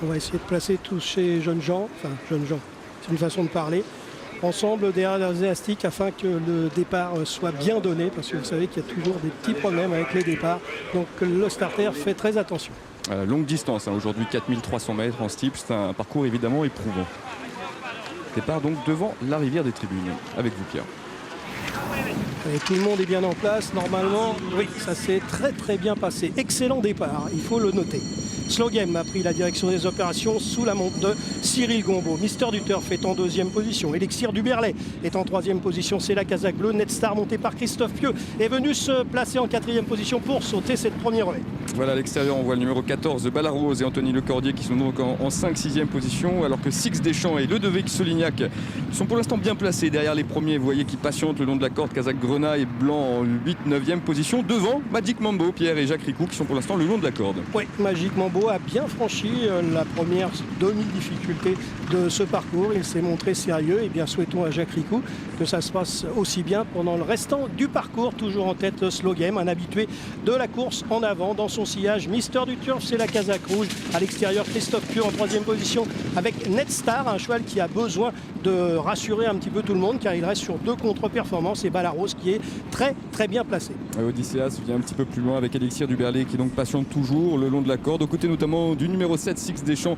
On va essayer de placer tous ces jeunes gens, c'est une façon de parler, ensemble derrière les élastiques afin que le départ soit bien donné, parce que vous savez qu'il y a toujours des petits problèmes avec les départs, donc le starter fait très attention. Longue distance, aujourd'hui 4300 mètres en steeple, c'est un parcours évidemment éprouvant. Départ donc devant la rivière des tribunes, avec vous Pierre. Et tout le monde est bien en place, normalement, oui, ça s'est très bien passé. Excellent départ, il faut le noter. Slow Game a pris la direction des opérations sous la montre de Cyril Gombaud. Mister du Turf est en deuxième position. Elixir du Berlay est en troisième position. C'est la Kazakh bleue. Netstar monté par Christophe Pieux est venu se placer en quatrième position pour sauter cette première relais. Voilà, à l'extérieur, on voit le numéro 14 de Balarose et Anthony Lecordier qui sont donc en 5-6e position, alors que Six Deschamps et Ludovic Solignac sont pour l'instant bien placés derrière les premiers. Vous voyez qui patientent le long de la corde. Kazakh Grenat et Blanc en 8-9e position. Devant Magic Mambo, Pierre et Jacques Ricou qui sont pour l'instant le long de la corde. Oui, Magic Mambo a bien franchi la première demi-difficulté de ce parcours. Il s'est montré sérieux et bien souhaitons à Jacques Ricou que ça se passe aussi bien pendant le restant du parcours. Toujours en tête Slow Game, un habitué de la course en avant dans son sillage. Mister du Turf, c'est la Kazakh rouge. À l'extérieur, Christophe Pieux en troisième position avec Netstar, un cheval qui a besoin de rassurer un petit peu tout le monde car il reste sur 2 contre-performances et Balarose qui est très bien placé. Odysseas vient un petit peu plus loin avec Elixir du Berlay qui donc patiente toujours le long de la corde, aux côtés notamment du numéro 7, Six Deschamps.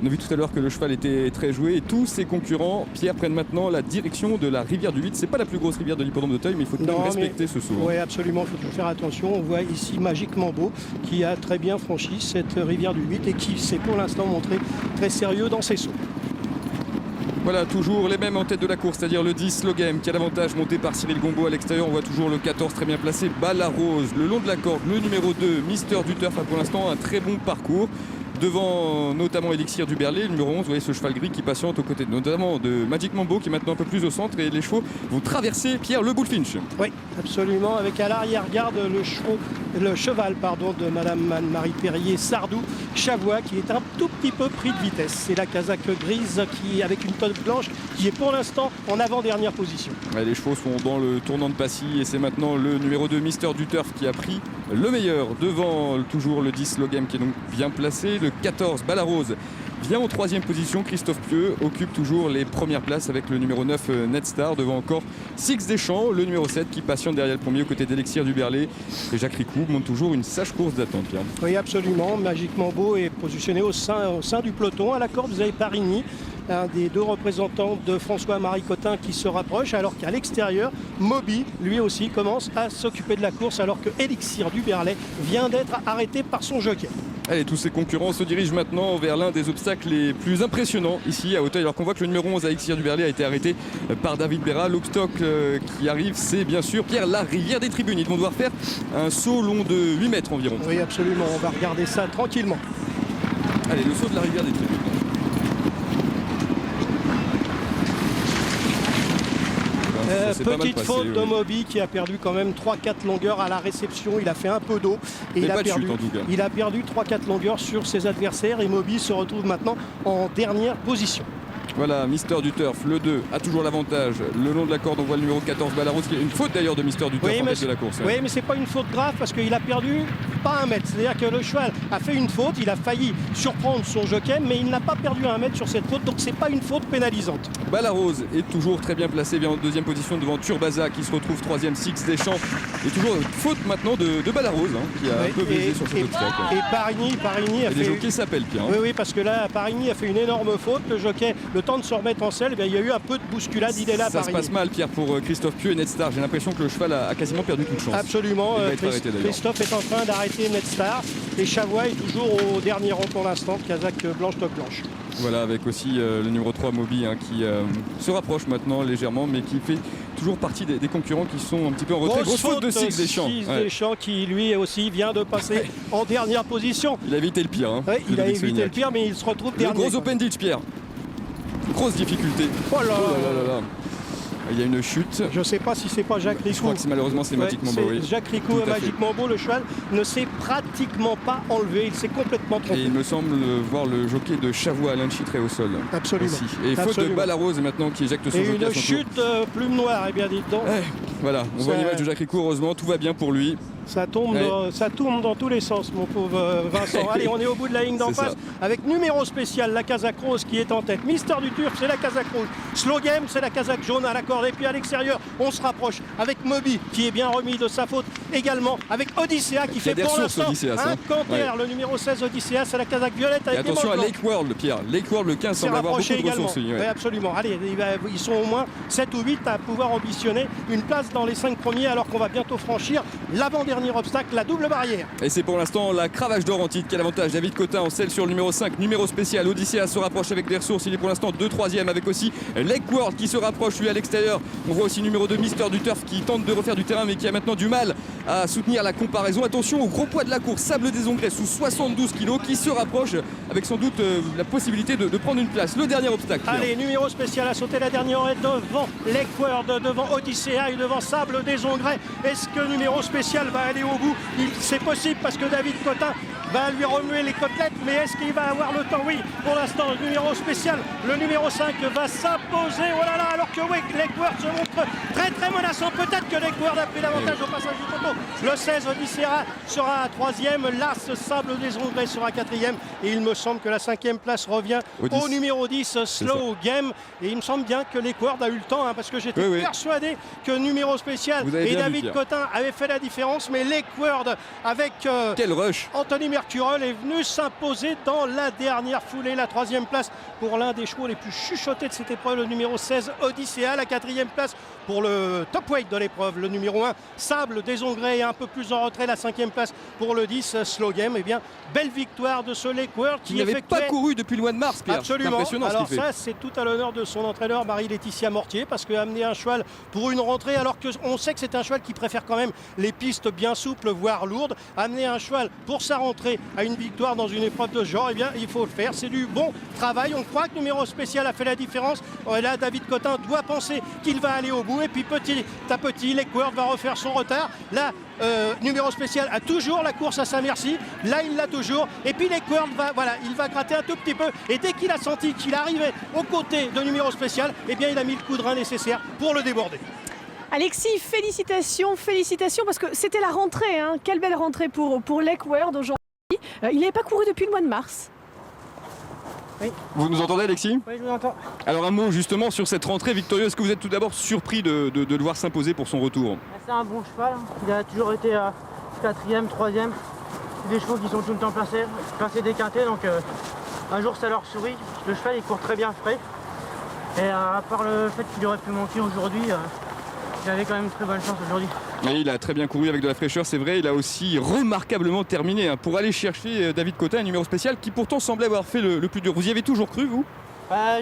On a vu tout à l'heure que le cheval était très joué et tous ses concurrents, Pierre, prennent maintenant la direction de la rivière du 8. C'est pas la plus grosse rivière de l'hippodrome d'Auteuil, mais il faut tout de même respecter ce saut. Oui, absolument, il faut toujours faire attention. On voit ici Magic Mambo qui a très bien franchi cette rivière du 8 et qui s'est pour l'instant montré très sérieux dans ses sauts. Voilà, toujours les mêmes en tête de la course, c'est-à-dire le 10 Slow Game qui a l'avantage monté par Cyril Gombaud. À l'extérieur, on voit toujours le 14 très bien placé, Balarose. Le long de la corde, le numéro 2, Mister du Turf a pour l'instant un très bon parcours. Devant notamment Elixir du Berlay, le numéro 11, vous voyez ce cheval gris qui patiente aux côtés notamment de Magic Mambo qui est maintenant un peu plus au centre et les chevaux vont traverser Pierre le Bullfinch. Oui, absolument, avec à l'arrière-garde le cheval de Madame Anne-Marie Perrier Sardou Chavois qui est un tout petit peu pris de vitesse. C'est la Kazakh grise qui, avec une toque blanche qui est pour l'instant en avant-dernière position. Ouais, les chevaux sont dans le tournant de Passy et c'est maintenant le numéro 2 Mister du Turf qui a pris le meilleur devant toujours le 10 Slow Game qui est donc bien placé. Le 14 Balarose vient en 3e position. Christophe Pieux occupe toujours les premières places avec le numéro 9 Netstar. Devant encore Six Deschamps, le numéro 7 qui patiente derrière le premier aux côtés d'Elixir du Berlay. Et Jacques Ricou monte toujours une sage course d'attente. Pierre. Oui, absolument. Magic Mambo est positionné au sein du peloton. À la corde, vous avez Parigny, un des 2 représentants de François-Marie Cotin qui se rapproche, alors qu'à l'extérieur, Moby, lui aussi, commence à s'occuper de la course, alors que Elixir du Berlay vient d'être arrêté par son jockey. Allez, tous ces concurrents se dirigent maintenant vers l'un des obstacles les plus impressionnants ici à Auteuil, alors qu'on voit que le numéro 11 Elixir du Berlay a été arrêté par David Béra. L'obstacle qui arrive, c'est bien sûr Pierre, la rivière des tribunes. Ils vont devoir faire un saut long de 8 mètres environ. Oui, absolument, on va regarder ça tranquillement. Allez, le saut de la rivière des tribunes. Petite faute de Moby qui a perdu quand même 3-4 longueurs à la réception. Il a fait un peu d'eau et il a perdu 3-4 longueurs sur ses adversaires et Moby se retrouve maintenant en dernière position. Voilà, Mister du Turf, le 2, a toujours l'avantage. Le long de la corde, on voit le numéro 14 Balarose qui est une faute d'ailleurs de Mister du Turf en tête de la course. Oui, mais c'est pas une faute grave parce qu'il a perdu pas 1 mètre. C'est-à-dire que le cheval a fait une faute, il a failli surprendre son jockey, mais il n'a pas perdu 1 mètre sur cette faute, donc c'est pas une faute pénalisante. Balarose est toujours très bien placé, vient en 2e position devant Turbaza qui se retrouve 3e, Six Deschamps. Et toujours une faute maintenant de Balarose qui a un peu baisé sur cet obstacle. Et Parigny a fait... Les jockeys s'appellent Pierre. Oui, parce que là, Parigny a fait une énorme faute. Le jockey, le temps de se remettre en selle, il y a eu un peu de bousculade. Il est là, ça se passe mal, Pierre, pour Christophe Pieux et Netstar. J'ai l'impression que le cheval a quasiment perdu toute chance. Absolument. Christophe est en train d'arrêter Netstar. Et Chavois est toujours au dernier rang pour l'instant. Kazakh blanche, toque blanche. Voilà, avec aussi le numéro 3 Moby qui se rapproche maintenant légèrement, mais qui fait toujours partie des concurrents qui sont un petit peu en retrait. Grosse faute de Six Deschamps. Six Deschamps qui lui aussi vient de passer en dernière position. Il a évité le pire. Oui, il a évité le pire, mais il se retrouve dernier. Le gros open ditch, Pierre. Grosse difficulté. Oh là là. Il y a une chute. Je ne sais pas si c'est pas Jacques Ricou. Je crois que malheureusement c'est Magic Mambo. Oui. Jacques Ricou et Magic Mambo, le cheval ne s'est pratiquement pas enlevé. Il s'est complètement trompé. Et il me semble voir le jockey de Chavois Alain Chitré au sol. Absolument. Aussi. Et faute de Balarose maintenant qui éjecte son jockey. Et une chute plume noire, eh bien dites donc. Voilà, on voit l'image de Jacques Ricourt, heureusement, tout va bien pour lui. Ça tourne dans tous les sens, mon pauvre Vincent. Allez, on est au bout de la ligne d'en face avec numéro spécial, la Casaque Rose qui est en tête. Mister du Turf, c'est la Casaque Rouge. Slow Game, c'est la Casaque Jaune à la corde. Et puis à l'extérieur, on se rapproche avec Moby qui est bien remis de sa faute également. Avec Odyssea qui fait pour l'instant un canter. Le numéro 16 Odyssea, c'est la Casaque Violette. Avec attention à Lake World, Pierre. Lake World, le 15 semble avoir beaucoup de ressources. Oui, absolument. Allez, ils sont au moins 7 ou 8 à pouvoir ambitionner une place dans les 5 premiers alors qu'on va bientôt franchir l'avant-dernier obstacle, la double barrière. Et c'est pour l'instant la cravache d'or en titre qui a l'avantage. David Cotin en selle sur le numéro 5, numéro spécial. Odyssea se rapproche avec des ressources. Il est pour l'instant 2-3e avec aussi Lake World qui se rapproche lui à l'extérieur. On voit aussi numéro 2 Mister du Turf qui tente de refaire du terrain mais qui a maintenant du mal à soutenir la comparaison. Attention au gros poids de la course, Sable des Ongrets sous 72 kg qui se rapproche avec sans doute la possibilité de prendre une place. Le dernier obstacle. Allez, numéro spécial a sauté la dernière est devant Lake World, devant Odyssea et devant Sable des Ongrets. Est-ce que numéro spécial va aller au bout? C'est possible parce que David Cotin va lui remuer les côtelettes, mais est-ce qu'il va avoir le temps? Oui, pour l'instant, le numéro spécial, le numéro 5 va s'imposer. Oh là là, alors que oui, Lake World se montre très très menaçant. Peut-être que Lake World a pris l'avantage au passage du poteau. Le 16 Odyssea sera 3e, l'As Sable des Ongrets sera 4e et il me semble que la 5e place revient au numéro 10 Slow Game. Et il me semble bien que Lake World a eu le temps parce que j'étais persuadé que numéro spécial et David Cotin avaient fait la différence, mais Lake World avec quel rush. Anthony Mercurol est venu s'imposer dans la dernière foulée, la 3e place pour l'un des chevaux les plus chuchotés de cette épreuve, le numéro 16 Odyssea, la 4e place pour le top weight de l'épreuve, le numéro 1 Sable des Ongrets et un peu plus en retrait, la 5e place pour le 10 Slow Game. Et bien, belle victoire de ce Lake World qui n'avait pas couru depuis le mois de mars, Pierre. Absolument. Alors ça, c'est tout à l'honneur de son entraîneur Marie-Laetitia Mortier, parce qu'amener un cheval pour une rentrée, alors qu'on sait que c'est un cheval qui préfère quand même les pistes bien souples, voire lourdes, amener un cheval pour sa rentrée à une victoire dans une épreuve de ce genre, eh bien, il faut le faire. C'est du bon travail. On croit que numéro spécial a fait la différence. Et là, David Cotin doit penser qu'il va aller au bout. Et puis petit à petit, Lake World va refaire son retard. Là, numéro spécial a toujours la course à sa merci. Là, il l'a toujours. Et puis Lake World il va gratter un tout petit peu. Et dès qu'il a senti qu'il arrivait aux côtés de numéro spécial, eh bien, il a mis le coup de rein nécessaire pour le déborder. Alexis, félicitations parce que c'était la rentrée. Quelle belle rentrée pour Lake World aujourd'hui. Il n'avait pas couru depuis le mois de mars. Oui. Vous nous entendez, Alexis? Oui, je vous entends. Alors un mot justement sur cette rentrée victorieuse. Est-ce que vous êtes tout d'abord surpris de le voir s'imposer pour son retour? C'est un bon cheval. Il a toujours été 4e, 3e. Des chevaux qui sont tout le temps placés des quintés. Donc un jour ça leur sourit. Le cheval il court très bien frais. Et à part le fait qu'il aurait pu manquer aujourd'hui, il avait quand même une très bonne chance aujourd'hui. Et il a très bien couru avec de la fraîcheur, c'est vrai. Il a aussi remarquablement terminé pour aller chercher David Cotin, un numéro spécial qui pourtant semblait avoir fait le plus dur. Vous y avez toujours cru, vous?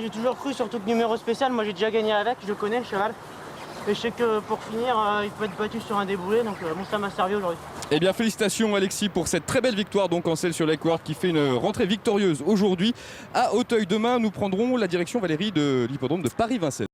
J'ai toujours cru, surtout que numéro spécial. Moi j'ai déjà gagné avec, je connais le cheval. Et je sais que pour finir, il peut être battu sur un déboulé. Donc bon, ça m'a servi aujourd'hui. Eh bien félicitations Alexis pour cette très belle victoire donc en selle sur Lake World qui fait une rentrée victorieuse aujourd'hui à Auteuil. Demain nous prendrons la direction, Valérie, de l'hippodrome de Paris-Vincennes.